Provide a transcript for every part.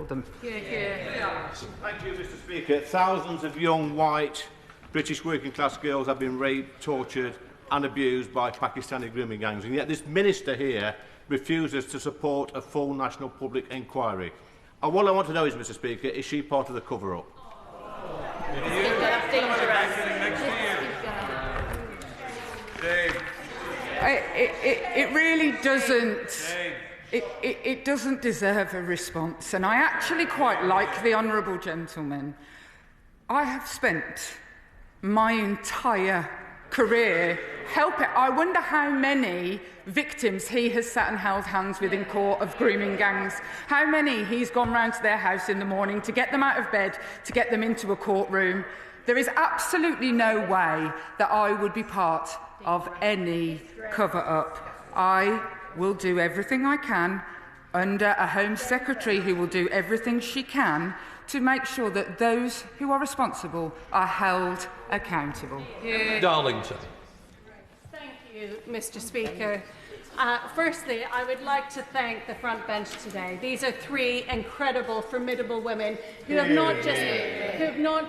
them. Thank you, Mr. Speaker. Thousands of young, white, British working-class girls have been raped, tortured and abused by Pakistani grooming gangs, and yet this minister here refuses to support a full national public inquiry. And what I want to know is, Mr. Speaker, is she part of the cover-up? It really doesn't. It doesn't deserve a response, and I actually quite like the honourable gentleman. I have spent my entire career helping. I wonder how many victims he has sat and held hands with in court of grooming gangs. How many he's gone round to their house in the morning to get them out of bed, to get them into a courtroom. There is absolutely no way that I would be part of any cover-up. I will do everything I can under a Home Secretary who will do everything she can to make sure that those who are responsible are held accountable. Darlington. Thank you, Mr. Speaker. Firstly, I would like to thank the front bench today. These are three incredible, formidable women who have not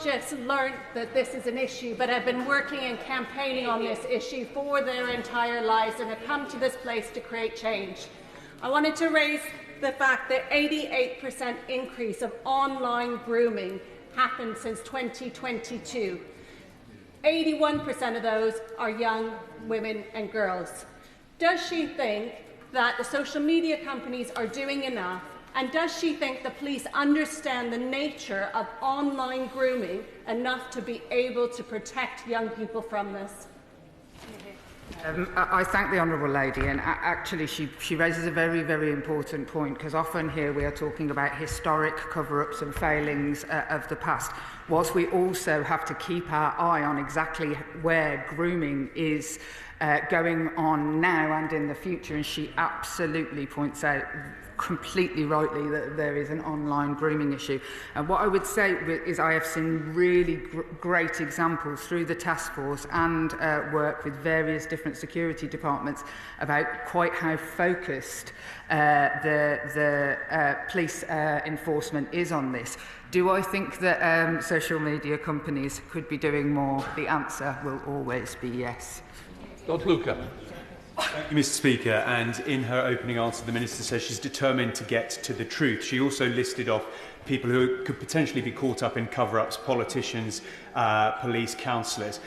just learnt that this is an issue, but have been working and campaigning on this issue for their entire lives and have come to this place to create change. I wanted to raise the fact that 88% increase of online grooming happened since 2022. 81% of those are young women and girls. Does she think that the social media companies are doing enough? And does she think the police understand the nature of online grooming enough to be able to protect young people from this? I thank the honourable lady, and actually she raises a very, very important point, because often here we are talking about historic cover-ups and failings of the past, whilst we also have to keep our eye on exactly where grooming is going on now and in the future, and she absolutely points out completely rightly that there is an online grooming issue. And what I would say is I have seen really great examples through the task force and work with various different security departments about quite how focused the police enforcement is on this. Do I think that social media companies could be doing more? The answer will always be yes. Lord Luca. Thank you, Mr. Speaker. And in her opening answer, the Minister says she's determined to get to the truth. She also listed off people who could potentially be caught up in cover-ups: politicians, police, councillors.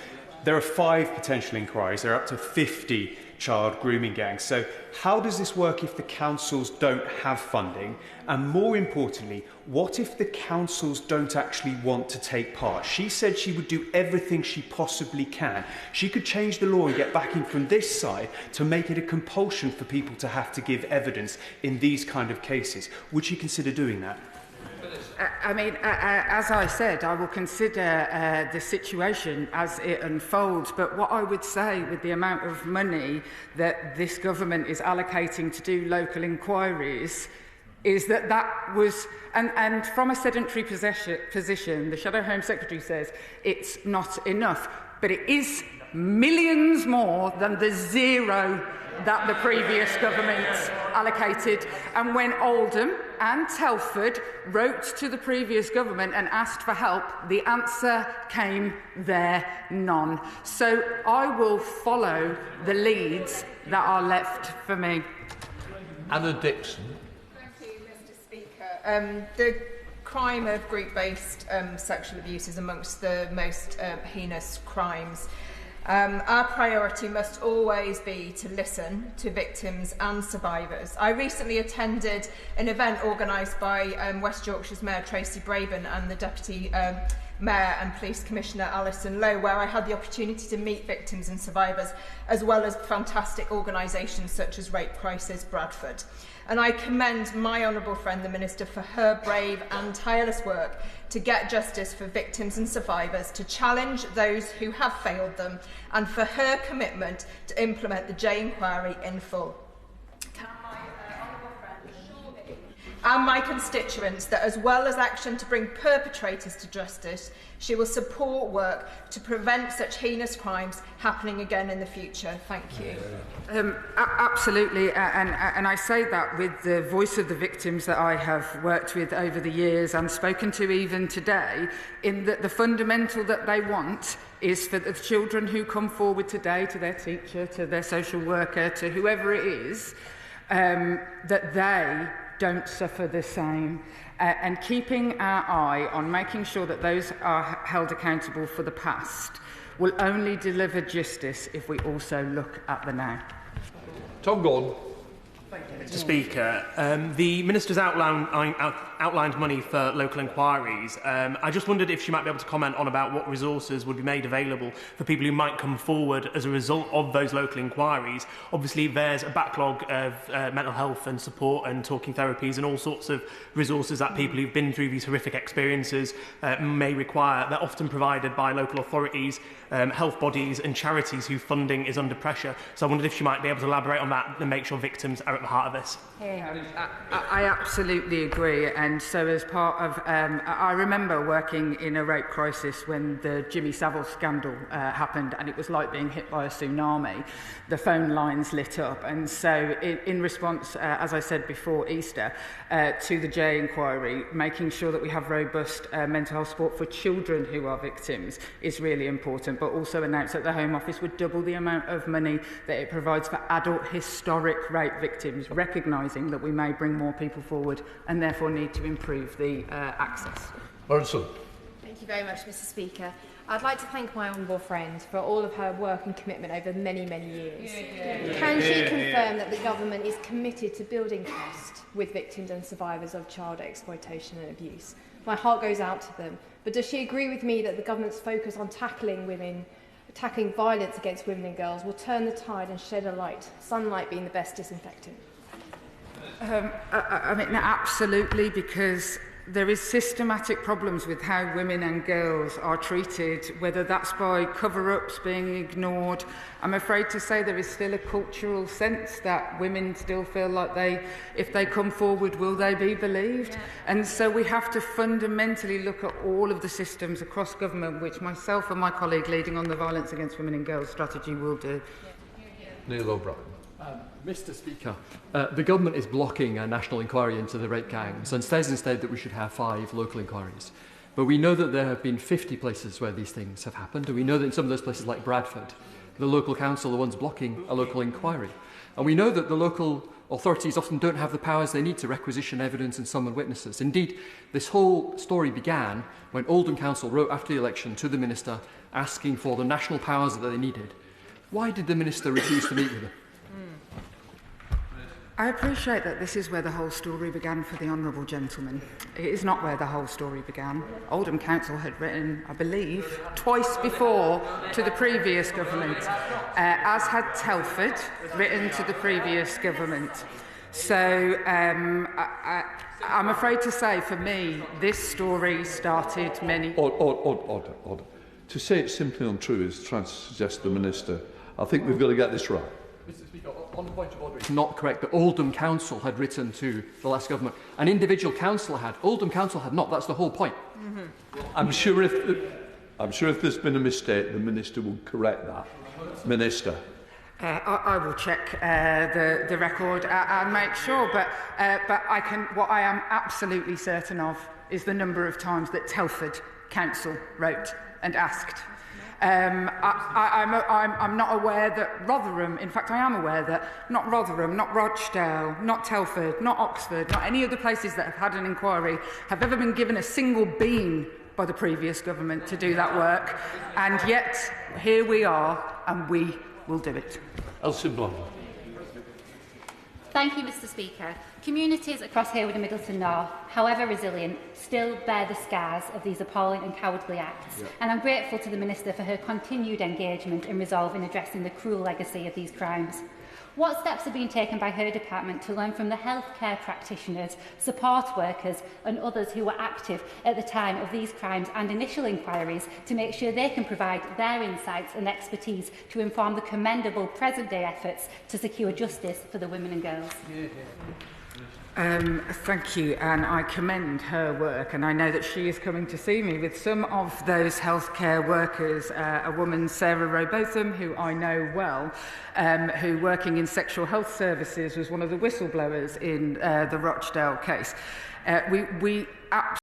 There are 5 potential inquiries. There are up to 50 child grooming gangs. So how does this work if the councils don't have funding? And more importantly, what if the councils don't actually want to take part? She said she would do everything she possibly can. She could change the law and get backing from this side to make it a compulsion for people to have to give evidence in these kind of cases. Would she consider doing that? As I said, I will consider the situation as it unfolds. But what I would say with the amount of money that this government is allocating to do local inquiries is that was, and from a sedentary position, the Shadow Home Secretary says it's not enough, but it is millions more than the zero that the previous government allocated. And when Oldham and Telford wrote to the previous government and asked for help, the answer came there, none. So I will follow the leads that are left for me. Anna Dixon. Thank you, Mr. Speaker. The crime of group-based sexual abuse is amongst the most heinous crimes. Our priority must always be to listen to victims and survivors. I recently attended an event organised by West Yorkshire's Mayor Tracy Braben and the Deputy Mayor and Police Commissioner Alison Lowe, where I had the opportunity to meet victims and survivors, as well as fantastic organisations such as Rape Crisis Bradford. And I commend my honourable friend, the Minister, for her brave and tireless work to get justice for victims and survivors, to challenge those who have failed them, and for her commitment to implement the J inquiry in full. Can my honourable friend assure me and my constituents that, as well as action to bring perpetrators to justice, she will support work to prevent such heinous crimes happening again in the future. Thank you. Absolutely, and I say that with the voice of the victims that I have worked with over the years and spoken to even today, in that the fundamental that they want is for the children who come forward today, to their teacher, to their social worker, to whoever it is, that they don't suffer the same. And keeping our eye on making sure that those are held accountable for the past will only deliver justice if we also look at the now. Tom Gordon. Mr. Speaker, the Minister's outlined money for local inquiries. I just wondered if she might be able to comment on about what resources would be made available for people who might come forward as a result of those local inquiries. Obviously, there's a backlog of mental health and support and talking therapies and all sorts of resources that people who've been through these horrific experiences may require. They're often provided by local authorities, health bodies and charities whose funding is under pressure. So I wondered if she might be able to elaborate on that and make sure victims are at the heart of this. I absolutely agree, and so as part of I remember working in a rape crisis when the Jimmy Savile scandal happened, and it was like being hit by a tsunami. The phone lines lit up, and so in response, as I said before Easter, to the J inquiry, making sure that we have robust mental health support for children who are victims is really important, but also announced that the Home Office would double the amount of money that it provides for adult historic rape victims, recognising that we may bring more people forward and therefore need to improve the access. Lawrenson. Thank you very much, Mr. Speaker. I'd like to thank my honourable friend for all of her work and commitment over many, many years. Can she confirm that the government is committed to building trust with victims and survivors of child exploitation and abuse? My heart goes out to them. But does she agree with me that the government's focus on tackling violence against women and girls will turn the tide and shed a light, sunlight being the best disinfectant? I mean, absolutely, because there is systematic problems with how women and girls are treated, whether that's by cover-ups, being ignored. I'm afraid to say there is still a cultural sense that women still feel like if they come forward, will they be believed? Yeah. And so we have to fundamentally look at all of the systems across government, which myself and my colleague leading on the Violence Against Women and Girls strategy will do. Neil O'Brien. Mr. Speaker, the government is blocking a national inquiry into the rape gangs and says instead that we should have 5 local inquiries. But we know that there have been 50 places where these things have happened, and we know that in some of those places like Bradford, the local council are the ones blocking a local inquiry. And we know that the local authorities often don't have the powers they need to requisition evidence and summon witnesses. Indeed, this whole story began when Oldham Council wrote after the election to the Minister asking for the national powers that they needed. Why did the Minister refuse to meet with them? I appreciate that this is where the whole story began for the Honourable Gentleman. It is not where the whole story began. Oldham Council had written, I believe, twice before to the previous government, as had Telford written to the previous government. So I'm afraid to say, for me, this story started many... Order. To say it's simply untrue is trying to suggest the Minister. I think we've got to get this right. Mr. Speaker, on the point of order, it's not correct that Oldham Council had written to the last government. An individual councillor had. Oldham Council had not. That's the whole point. Mm-hmm. I'm sure if there's been a mistake, the Minister will correct that. Minister. I will check the record and make sure, but what I am absolutely certain of is the number of times that Telford Council wrote and asked. I'm not aware that Rotherham, in fact I am aware that not Rotherham, not Rochdale, not Telford, not Oxford, not any of the places that have had an inquiry have ever been given a single bean by the previous government to do that work, and yet here we are and we will do it. Elsie Blunt. Thank you, Mr. Speaker. Communities across Harewood and Middleton North, however resilient, still bear the scars of these appalling and cowardly acts. And I'm grateful to the Minister for her continued engagement and resolve in addressing the cruel legacy of these crimes. What steps are being taken by her department to learn from the healthcare practitioners, support workers and others who were active at the time of these crimes and initial inquiries to make sure they can provide their insights and expertise to inform the commendable present-day efforts to secure justice for the women and girls? Thank you, and I commend her work, and I know that she is coming to see me with some of those healthcare workers, a woman, Sarah Robotham, who I know well, who, working in sexual health services, was one of the whistleblowers in the Rochdale case. We absolutely